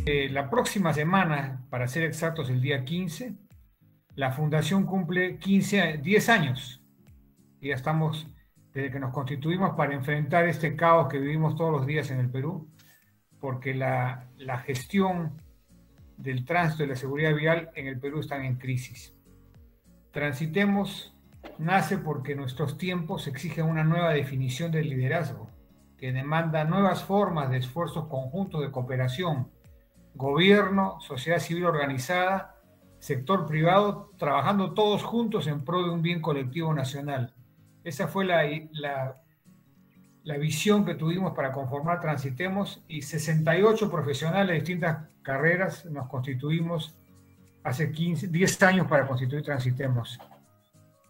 La próxima semana, para ser exactos, el día 15, la Fundación cumple 10 años. Y ya estamos, desde que nos constituimos, para enfrentar este caos que vivimos todos los días en el Perú, porque la gestión del tránsito y la seguridad vial en el Perú están en crisis. Transitemos nace porque nuestros tiempos exigen una nueva definición del liderazgo, que demanda nuevas formas de esfuerzos conjuntos de cooperación, gobierno, sociedad civil organizada, sector privado, trabajando todos juntos en pro de un bien colectivo nacional. Esa fue la visión que tuvimos para conformar Transitemos, y 68 profesionales de distintas carreras nos constituimos hace 10 años para constituir Transitemos,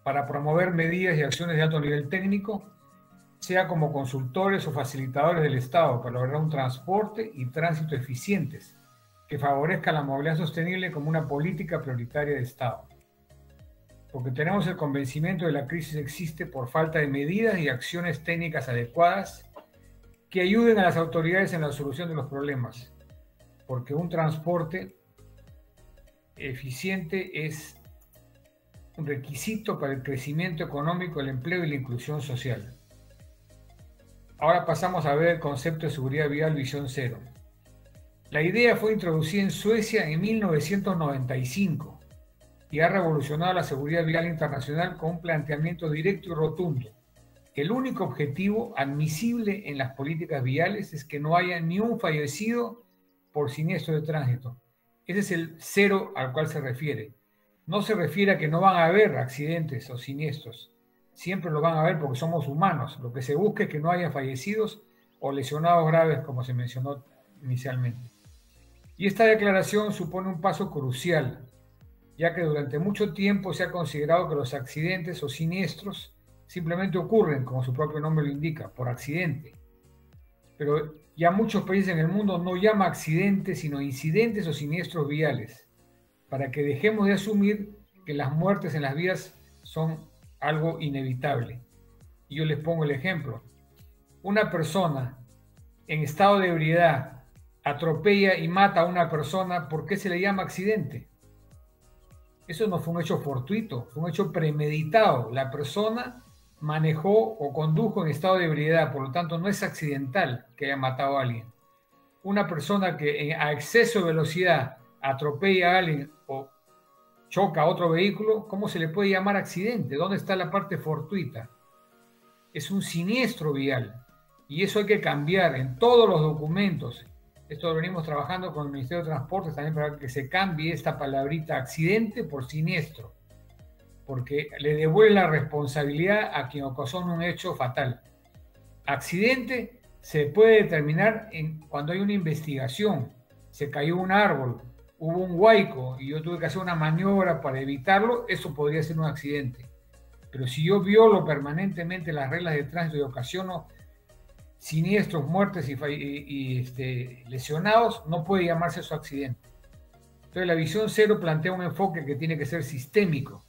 para promover medidas y acciones de alto nivel técnico, sea como consultores o facilitadores del Estado, para lograr un transporte y tránsito eficientes que favorezca la movilidad sostenible como una política prioritaria de Estado. Porque tenemos el convencimiento de que la crisis existe por falta de medidas y acciones técnicas adecuadas que ayuden a las autoridades en la solución de los problemas. Porque un transporte eficiente es un requisito para el crecimiento económico, el empleo y la inclusión social. Ahora pasamos a ver el concepto de seguridad vial Visión Cero. La idea fue introducida en Suecia en 1995 y ha revolucionado la seguridad vial internacional con un planteamiento directo y rotundo. El único objetivo admisible en las políticas viales es que no haya ni un fallecido por siniestro de tránsito. Ese es el cero al cual se refiere. No se refiere a que no van a haber accidentes o siniestros. Siempre lo van a haber porque somos humanos. Lo que se busca es que no haya fallecidos o lesionados graves, como se mencionó inicialmente. Y esta declaración supone un paso crucial, ya que durante mucho tiempo se ha considerado que los accidentes o siniestros simplemente ocurren, como su propio nombre lo indica, por accidente. Pero ya muchos países en el mundo no llaman accidentes, sino incidentes o siniestros viales, para que dejemos de asumir que las muertes en las vías son algo inevitable. Y yo les pongo el ejemplo. Una persona en estado de ebriedad atropella y mata a una persona, ¿por qué se le llama accidente? Eso no fue un hecho fortuito, fue un hecho premeditado. La persona manejó o condujo en estado de ebriedad, por lo tanto no es accidental que haya matado a alguien. Una persona que a exceso de velocidad atropella a alguien o choca a otro vehículo, ¿cómo se le puede llamar accidente? ¿Dónde está la parte fortuita? Es un siniestro vial, y eso hay que cambiar en todos los documentos. Esto lo venimos trabajando con el Ministerio de Transportes también, para que se cambie esta palabrita accidente por siniestro, porque le devuelve la responsabilidad a quien ocasiona un hecho fatal. Accidente se puede determinar cuando hay una investigación, se cayó un árbol, hubo un huaico y yo tuve que hacer una maniobra para evitarlo, eso podría ser un accidente. Pero si yo violo permanentemente las reglas de tránsito y ocasiono siniestros, muertes y lesionados, no puede llamarse eso accidente. Entonces la visión cero plantea un enfoque que tiene que ser sistémico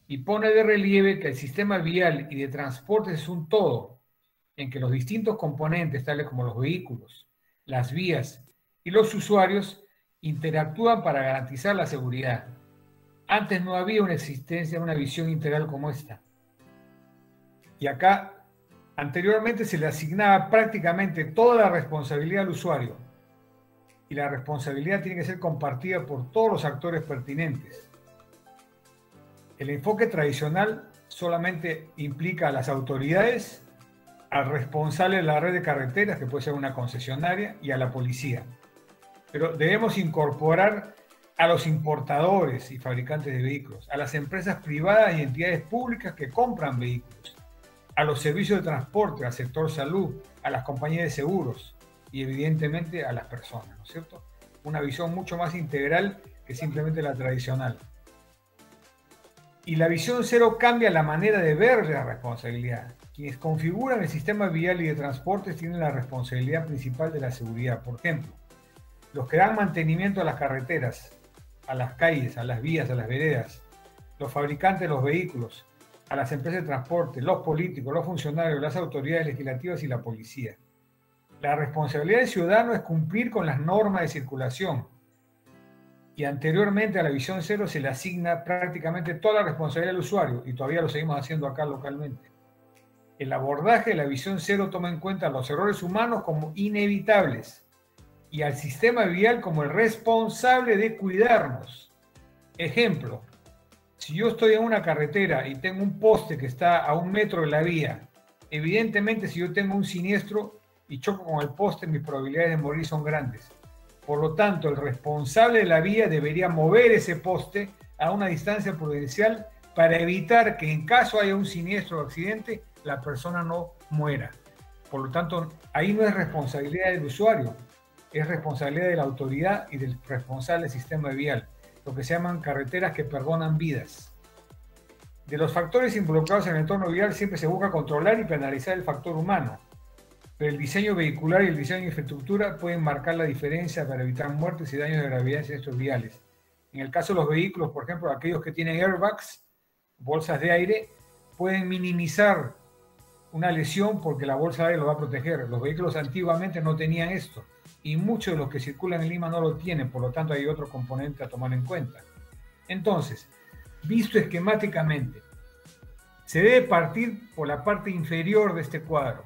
y pone de relieve que el sistema vial y de transportes es un todo, en que los distintos componentes, tales como los vehículos, las vías y los usuarios, interactúan para garantizar la seguridad. Antes no había una existencia, una visión integral como esta. Y acá anteriormente se le asignaba prácticamente toda la responsabilidad al usuario, y la responsabilidad tiene que ser compartida por todos los actores pertinentes. El enfoque tradicional solamente implica a las autoridades, al responsable de la red de carreteras, que puede ser una concesionaria, y a la policía. Pero debemos incorporar a los importadores y fabricantes de vehículos, a las empresas privadas y entidades públicas que compran vehículos, a los servicios de transporte, al sector salud, a las compañías de seguros y evidentemente a las personas, ¿no es cierto? Una visión mucho más integral que simplemente la tradicional. Y la visión cero cambia la manera de ver la responsabilidad. Quienes configuran el sistema vial y de transportes tienen la responsabilidad principal de la seguridad. Por ejemplo, los que dan mantenimiento a las carreteras, a las calles, a las vías, a las veredas, los fabricantes de los vehículos, a las empresas de transporte, los políticos, los funcionarios, las autoridades legislativas y la policía. La responsabilidad del ciudadano es cumplir con las normas de circulación. Y anteriormente a la visión cero se le asigna prácticamente toda la responsabilidad al usuario, y todavía lo seguimos haciendo acá localmente. El abordaje de la visión cero toma en cuenta los errores humanos como inevitables y al sistema vial como el responsable de cuidarnos. Ejemplo, si yo estoy en una carretera y tengo un poste que está a 1 metro de la vía, evidentemente si yo tengo un siniestro y choco con el poste, mis probabilidades de morir son grandes. Por lo tanto, el responsable de la vía debería mover ese poste a una distancia prudencial para evitar que en caso haya un siniestro o accidente, la persona no muera. Por lo tanto, ahí no es responsabilidad del usuario, es responsabilidad de la autoridad y del responsable del sistema vial, lo que se llaman carreteras que perdonan vidas. De los factores involucrados en el entorno vial siempre se busca controlar y penalizar el factor humano, pero el diseño vehicular y el diseño de infraestructura pueden marcar la diferencia para evitar muertes y daños de gravedad en estos viales. En el caso de los vehículos, por ejemplo, aquellos que tienen airbags, bolsas de aire, pueden minimizar una lesión porque la bolsa de aire lo va a proteger. Los vehículos antiguamente no tenían esto y muchos de los que circulan en Lima no lo tienen, por lo tanto hay otro componente a tomar en cuenta. Entonces, visto esquemáticamente, se debe partir por la parte inferior de este cuadro.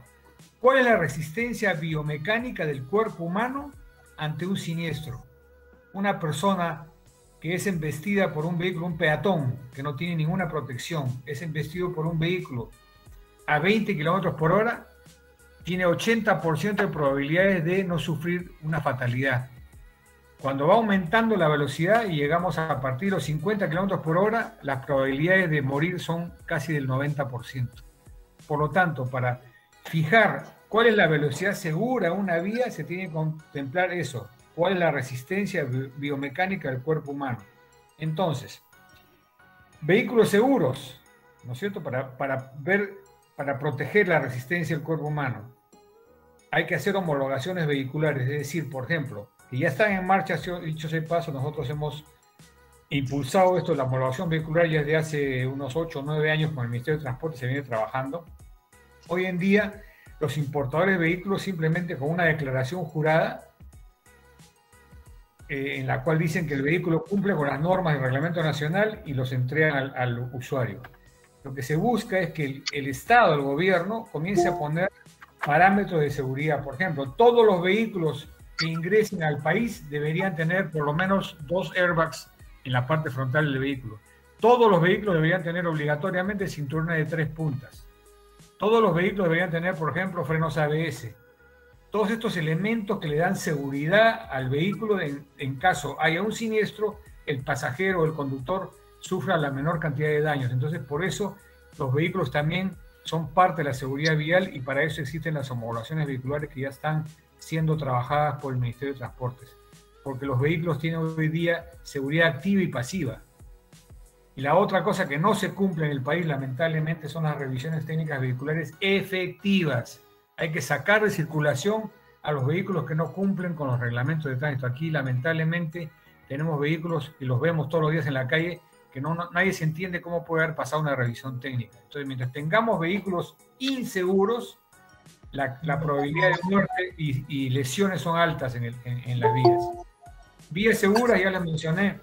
¿Cuál es la resistencia biomecánica del cuerpo humano ante un siniestro? Una persona que es embestida por un vehículo, un peatón que no tiene ninguna protección, es embestido por un vehículo a 20 kilómetros por hora, tiene 80% de probabilidades de no sufrir una fatalidad. Cuando va aumentando la velocidad y llegamos a partir de los 50 kilómetros por hora, las probabilidades de morir son casi del 90%. Por lo tanto, para fijar cuál es la velocidad segura en una vía, se tiene que contemplar eso. ¿Cuál es la resistencia biomecánica del cuerpo humano? Entonces, vehículos seguros, ¿no es cierto? Para proteger la resistencia del cuerpo humano, hay que hacer homologaciones vehiculares, es decir, por ejemplo, que ya están en marcha, dicho sea de paso, nosotros hemos impulsado esto, la homologación vehicular ya desde hace unos 8 o 9 años con el Ministerio de Transporte se viene trabajando. Hoy en día, los importadores de vehículos simplemente con una declaración jurada en la cual dicen que el vehículo cumple con las normas del reglamento nacional y los entregan al usuario. Lo que se busca es que el Estado, el gobierno, comience a poner parámetros de seguridad. Por ejemplo, todos los vehículos que ingresen al país deberían tener por lo menos 2 airbags en la parte frontal del vehículo. Todos los vehículos deberían tener obligatoriamente cinturones de 3 puntas. Todos los vehículos deberían tener, por ejemplo, frenos ABS. Todos estos elementos que le dan seguridad al vehículo en caso haya un siniestro, el pasajero o el conductor sufra la menor cantidad de daños. Entonces, por eso los vehículos también son parte de la seguridad vial y para eso existen las homologaciones vehiculares que ya están siendo trabajadas por el Ministerio de Transportes. Porque los vehículos tienen hoy día seguridad activa y pasiva. Y la otra cosa que no se cumple en el país, lamentablemente, son las revisiones técnicas vehiculares efectivas. Hay que sacar de circulación a los vehículos que no cumplen con los reglamentos de tránsito. Aquí, lamentablemente, tenemos vehículos y los vemos todos los días en la calle que nadie se entiende cómo puede haber pasado una revisión técnica. Entonces, mientras tengamos vehículos inseguros, la probabilidad de muerte y lesiones son altas en las vías. Vías seguras, ya las mencioné.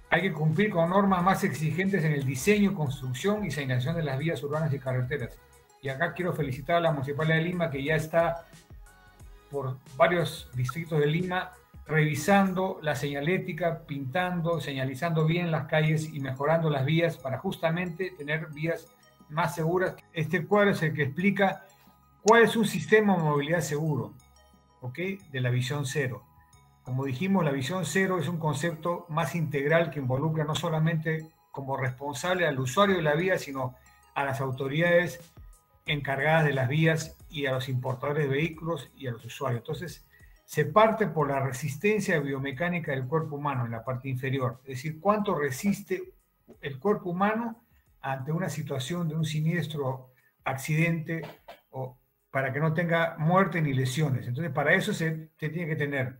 Hay que cumplir con normas más exigentes en el diseño, construcción y señalización de las vías urbanas y carreteras. Y acá quiero felicitar a la Municipalidad de Lima, que ya está por varios distritos de Lima revisando la señalética, pintando, señalizando bien las calles y mejorando las vías para justamente tener vías más seguras. Este cuadro es el que explica cuál es un sistema de movilidad seguro, ¿ok? De la visión cero. Como dijimos, la visión cero es un concepto más integral que involucra no solamente como responsable al usuario de la vía, sino a las autoridades encargadas de las vías y a los importadores de vehículos y a los usuarios. Entonces, se parte por la resistencia biomecánica del cuerpo humano en la parte inferior, es decir, cuánto resiste el cuerpo humano ante una situación de un siniestro, accidente, o para que no tenga muerte ni lesiones. Entonces, para eso se tiene que tener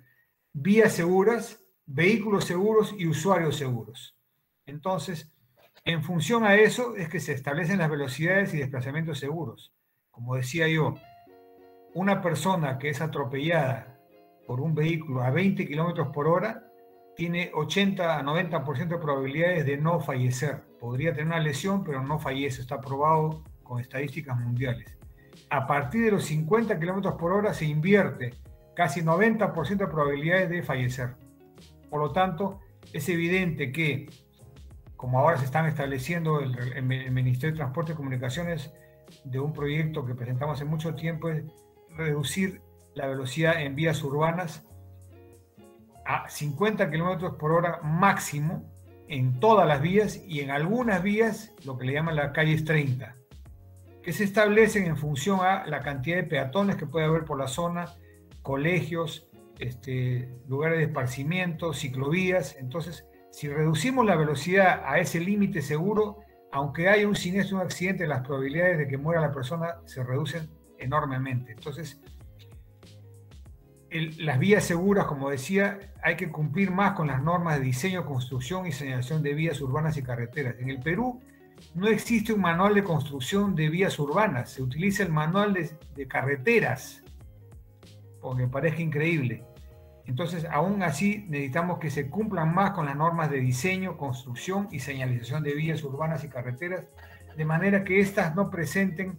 vías seguras, vehículos seguros y usuarios seguros. Entonces, en función a eso es que se establecen las velocidades y desplazamientos seguros. Como decía yo, una persona que es atropellada por un vehículo a 20 kilómetros por hora tiene 80 a 90% de probabilidades de no fallecer. Podría tener una lesión, pero no fallece. Está probado con estadísticas mundiales. A partir de los 50 kilómetros por hora se invierte casi 90% de probabilidades de fallecer. Por lo tanto, es evidente que, como ahora se están estableciendo el Ministerio de Transporte y Comunicaciones de un proyecto que presentamos hace mucho tiempo, es reducir la velocidad en vías urbanas a 50 kilómetros por hora máximo en todas las vías, y en algunas vías lo que le llaman las calles 30, que se establecen en función a la cantidad de peatones que puede haber por la zona, colegios, lugares de esparcimiento, ciclovías. Entonces, si reducimos la velocidad a ese límite seguro, aunque haya un siniestro, un accidente, las probabilidades de que muera la persona se reducen enormemente. Entonces, las vías seguras, como decía, hay que cumplir más con las normas de diseño, construcción y señalización de vías urbanas y carreteras. En el Perú no existe un manual de construcción de vías urbanas, se utiliza el manual de carreteras, porque me parece increíble. Entonces, aún así, necesitamos que se cumplan más con las normas de diseño, construcción y señalización de vías urbanas y carreteras, de manera que éstas no presenten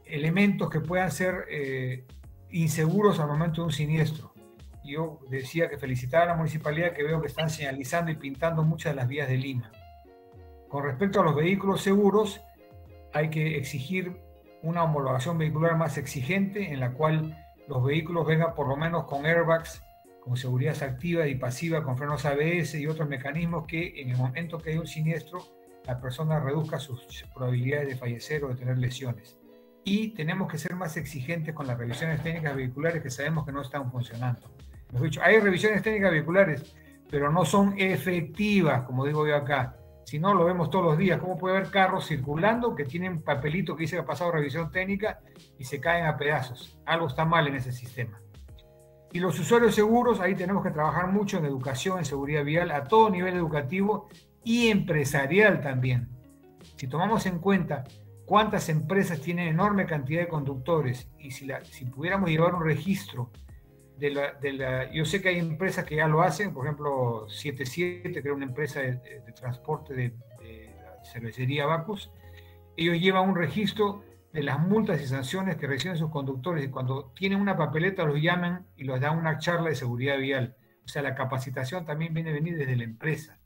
elementos que puedan ser inseguros al momento de un siniestro. Yo decía que felicitaba a la municipalidad, que veo que están señalizando y pintando muchas de las vías de Lima. Con respecto a los vehículos seguros, hay que exigir una homologación vehicular más exigente, en la cual los vehículos vengan por lo menos con airbags, con seguridad activa y pasiva, con frenos ABS y otros mecanismos que en el momento que hay un siniestro, la persona reduzca sus probabilidades de fallecer o de tener lesiones. Y tenemos que ser más exigentes con las revisiones técnicas vehiculares, que sabemos que no están funcionando. Mejor dicho, hay revisiones técnicas vehiculares, pero no son efectivas, como digo yo acá. Si no, lo vemos todos los días. ¿Cómo puede haber carros circulando que tienen papelito que dice que ha pasado revisión técnica y se caen a pedazos? Algo está mal en ese sistema. Y los usuarios seguros, ahí tenemos que trabajar mucho en educación, en seguridad vial, a todo nivel educativo y empresarial también. Si tomamos en cuenta cuántas empresas tienen enorme cantidad de conductores, y si pudiéramos llevar un registro yo sé que hay empresas que ya lo hacen, por ejemplo 77, que es una empresa de transporte de la cervecería Bacus. Ellos llevan un registro de las multas y sanciones que reciben sus conductores, y cuando tienen una papeleta los llaman y les dan una charla de seguridad vial. O sea, la capacitación también viene a venir desde la empresa.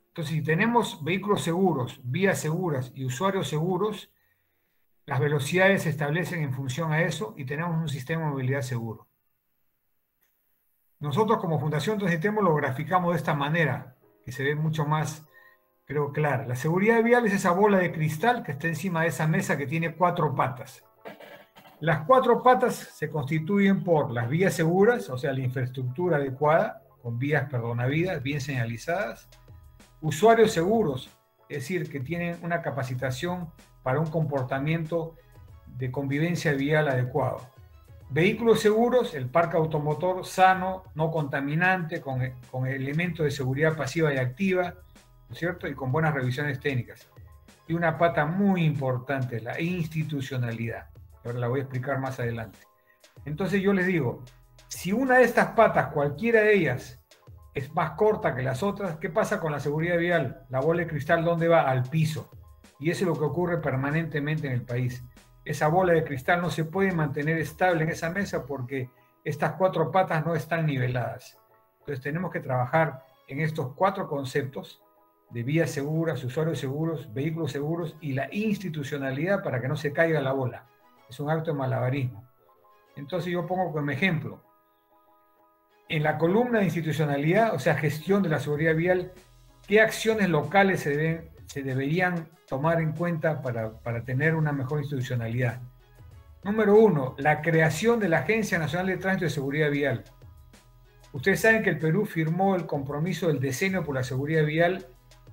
Entonces, si tenemos vehículos seguros, vías seguras y usuarios seguros, las velocidades se establecen en función a eso y tenemos un sistema de movilidad seguro. Nosotros como Fundación Transitemos lo graficamos de esta manera, que se ve mucho más, creo, clara. La seguridad vial es esa bola de cristal que está encima de esa mesa que tiene 4 patas. Las 4 patas se constituyen por las vías seguras, o sea, la infraestructura adecuada, con vías perdonavidas, bien señalizadas. Usuarios seguros, es decir, que tienen una capacitación para un comportamiento de convivencia vial adecuado. Vehículos seguros, el parque automotor sano, no contaminante, con elementos de seguridad pasiva y activa, ¿no es cierto? Y con buenas revisiones técnicas. Y una pata muy importante, la institucionalidad. Ahora la voy a explicar más adelante. Entonces yo les digo, si una de estas patas, cualquiera de ellas, es más corta que las otras, ¿qué pasa con la seguridad vial? La bola de cristal, ¿dónde va? Al piso. Y eso es lo que ocurre permanentemente en el país. Esa bola de cristal no se puede mantener estable en esa mesa porque estas 4 patas no están niveladas. Entonces tenemos que trabajar en estos 4 conceptos de vías seguras, usuarios seguros, vehículos seguros y la institucionalidad para que no se caiga la bola. Es un acto de malabarismo. Entonces yo pongo como ejemplo, en la columna de institucionalidad, o sea, gestión de la seguridad vial, ¿qué acciones locales se deberían tomar en cuenta para tener una mejor institucionalidad? Número 1, la creación de la Agencia Nacional de Tránsito y Seguridad Vial. Ustedes saben que el Perú firmó el compromiso del decenio por la seguridad vial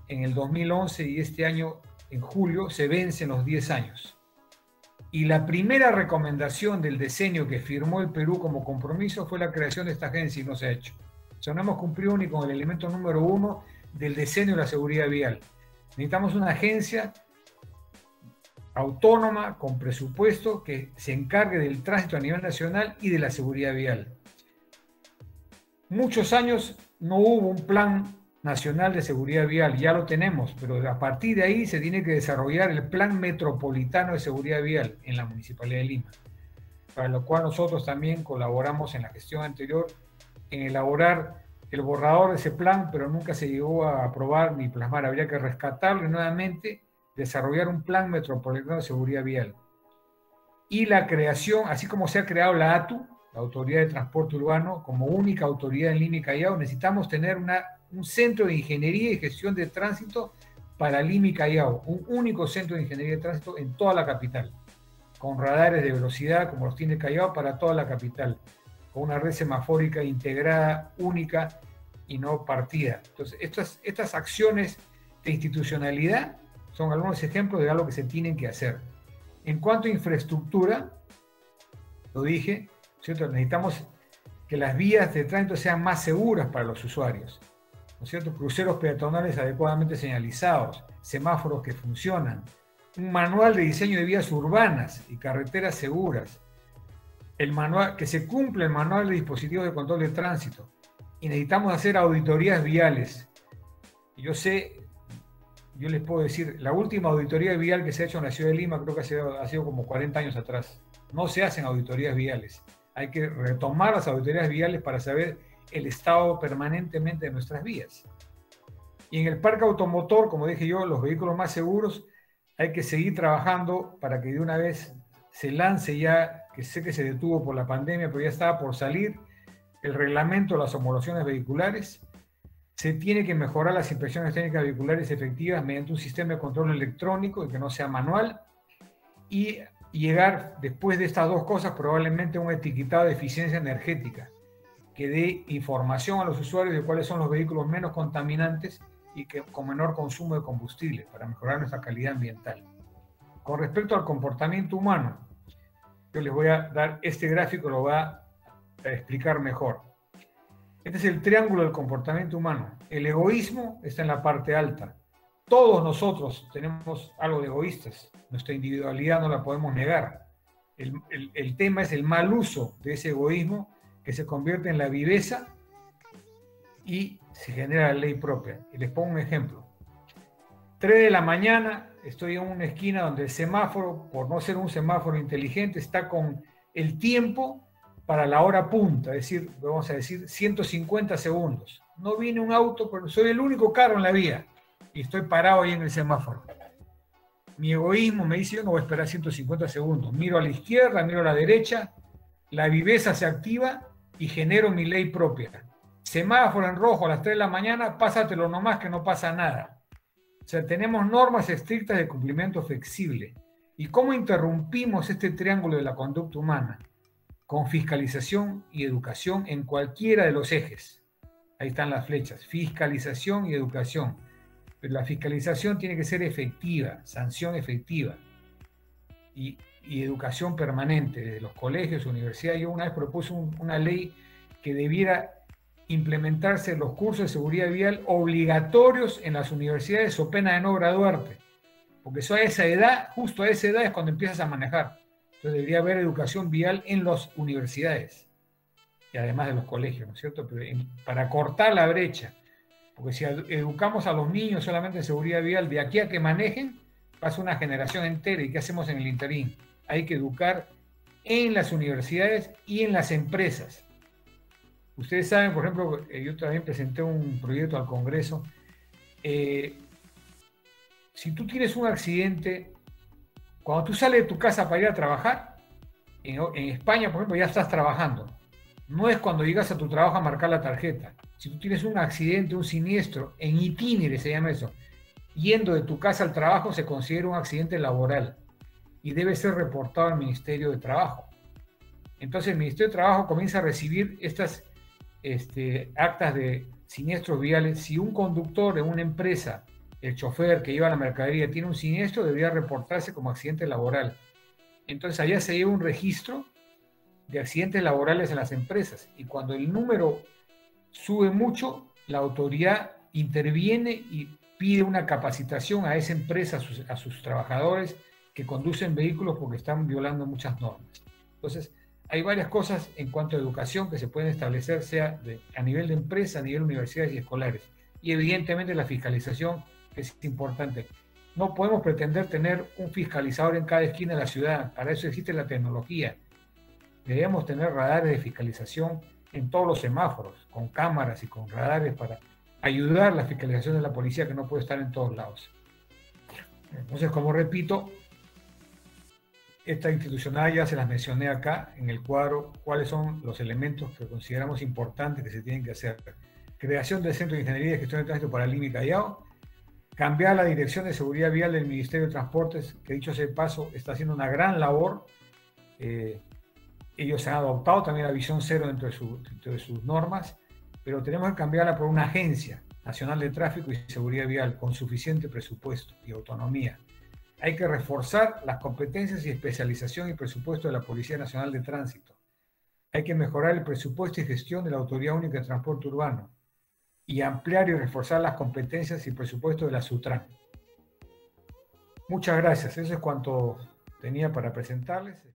en el 2011 y este año, en julio, se vencen los 10 años. Y la primera recomendación del decenio que firmó el Perú como compromiso fue la creación de esta agencia y no se ha hecho. O sea, no hemos cumplido ni con el elemento número 1 del decenio de la seguridad vial. Necesitamos una agencia autónoma, con presupuesto, que se encargue del tránsito a nivel nacional y de la seguridad vial. Muchos años no hubo un plan nacional de seguridad vial, ya lo tenemos, pero a partir de ahí se tiene que desarrollar el plan metropolitano de seguridad vial en la Municipalidad de Lima, para lo cual nosotros también colaboramos en la gestión anterior en elaborar el borrador de ese plan, pero nunca se llegó a aprobar ni plasmar. Habría que rescatarlo y nuevamente desarrollar un plan metropolitano de seguridad vial. Y la creación, así como se ha creado la ATU, la Autoridad de Transporte Urbano, como única autoridad en Lima y Callao, necesitamos tener un centro de ingeniería y gestión de tránsito para Lima y Callao, un único centro de ingeniería de tránsito en toda la capital, con radares de velocidad como los tiene Callao para toda la capital, con una red semafórica integrada, única y no partida. Entonces, estas acciones de institucionalidad son algunos ejemplos de algo que se tienen que hacer. En cuanto a infraestructura, lo dije, ¿cierto? Necesitamos que las vías de tránsito sean más seguras para los usuarios, ¿no es cierto? Cruceros peatonales adecuadamente señalizados, semáforos que funcionan, un manual de diseño de vías urbanas y carreteras seguras, que se cumpla el manual de dispositivos de control de tránsito, y necesitamos hacer auditorías viales. Y yo les puedo decir, la última auditoría vial que se ha hecho en la ciudad de Lima creo que ha sido como 40 años atrás. No se hacen auditorías viales. Hay que retomar las auditorías viales para saber el estado permanentemente de nuestras vías. Y en el parque automotor, como dije yo, los vehículos más seguros, hay que seguir trabajando para que de una vez se lance ya, que sé que se detuvo por la pandemia, pero ya estaba por salir el reglamento de las homologaciones vehiculares. Se tiene que mejorar las inspecciones técnicas vehiculares efectivas mediante un sistema de control electrónico y que no sea manual, y llegar después de estas dos cosas probablemente a un etiquetado de eficiencia energética que dé información a los usuarios de cuáles son los vehículos menos contaminantes y que con menor consumo de combustible para mejorar nuestra calidad ambiental. Con respecto al comportamiento humano, yo les voy a dar este gráfico, lo va a explicar mejor. Este es el triángulo del comportamiento humano. El egoísmo está en la parte alta. Todos nosotros tenemos algo de egoístas. Nuestra individualidad no la podemos negar. El tema es el mal uso de ese egoísmo que se convierte en la viveza y se genera la ley propia. Y les pongo un ejemplo. 3 de la mañana, estoy en una esquina donde el semáforo, por no ser un semáforo inteligente, está con el tiempo para la hora punta, es decir, vamos a decir 150 segundos. No viene un auto, pero soy el único carro en la vía y estoy parado ahí en el semáforo. Mi egoísmo me dice, yo no voy a esperar 150 segundos. Miro a la izquierda, miro a la derecha, la viveza se activa y genero mi ley propia. Semáforo en rojo a las 3 de la mañana, pásatelo nomás que no pasa nada. O sea, tenemos normas estrictas de cumplimiento flexible. ¿Y cómo interrumpimos este triángulo de la conducta humana? Con fiscalización y educación en cualquiera de los ejes. Ahí están las flechas, fiscalización y educación. Pero la fiscalización tiene que ser efectiva, sanción efectiva y educación permanente desde los colegios, universidades. Yo una vez propuse una ley que debiera implementarse en los cursos de seguridad vial obligatorios en las universidades so pena de no graduarte, porque eso a esa edad, justo a esa edad es cuando empiezas a manejar. Entonces debería haber educación vial en las universidades y además de los colegios, ¿no es cierto? Pero para cortar la brecha, porque si educamos a los niños solamente en seguridad vial, de aquí a que manejen, pasa una generación entera. ¿Y qué hacemos en el interín? Hay que educar en las universidades y en las empresas. Ustedes saben, por ejemplo, yo también presenté un proyecto al Congreso. Si tú tienes un accidente, cuando tú sales de tu casa para ir a trabajar, en España, por ejemplo, ya estás trabajando. No es cuando llegas a tu trabajo a marcar la tarjeta. Si tú tienes un accidente, un siniestro, en itinere se llama eso, yendo de tu casa al trabajo se considera un accidente laboral y debe ser reportado al Ministerio de Trabajo. Entonces el Ministerio de Trabajo comienza a recibir estas actas de siniestros viales. Si un conductor de una empresa, el chofer que lleva la mercadería, tiene un siniestro, debería reportarse como accidente laboral. Entonces allá se lleva un registro de accidentes laborales en las empresas y cuando el número sube mucho, la autoridad interviene y pide una capacitación a esa empresa, a sus trabajadores, que conducen vehículos porque están violando muchas normas. Entonces, hay varias cosas en cuanto a educación que se pueden establecer, sea a nivel de empresa, a nivel de universidades y escolares. Y evidentemente la fiscalización, que es importante. No podemos pretender tener un fiscalizador en cada esquina de la ciudad. Para eso existe la tecnología. Debemos tener radares de fiscalización en todos los semáforos, con cámaras y con radares para ayudar a la fiscalización de la policía, que no puede estar en todos lados. Entonces, como repito, esta institucional ya se las mencioné acá en el cuadro, cuáles son los elementos que consideramos importantes que se tienen que hacer. Creación del Centro de Ingeniería y Gestión de Tránsito para Lima y Callao, cambiar la Dirección de Seguridad Vial del Ministerio de Transportes, que dicho sea de paso, está haciendo una gran labor. Ellos han adoptado también la visión cero dentro de sus normas, pero tenemos que cambiarla por una agencia nacional de tráfico y seguridad vial con suficiente presupuesto y autonomía. Hay que reforzar las competencias y especialización y presupuesto de la Policía Nacional de Tránsito. Hay que mejorar el presupuesto y gestión de la Autoridad Única de Transporte Urbano y ampliar y reforzar las competencias y presupuesto de la SUTRAN. Muchas gracias. Eso es cuanto tenía para presentarles.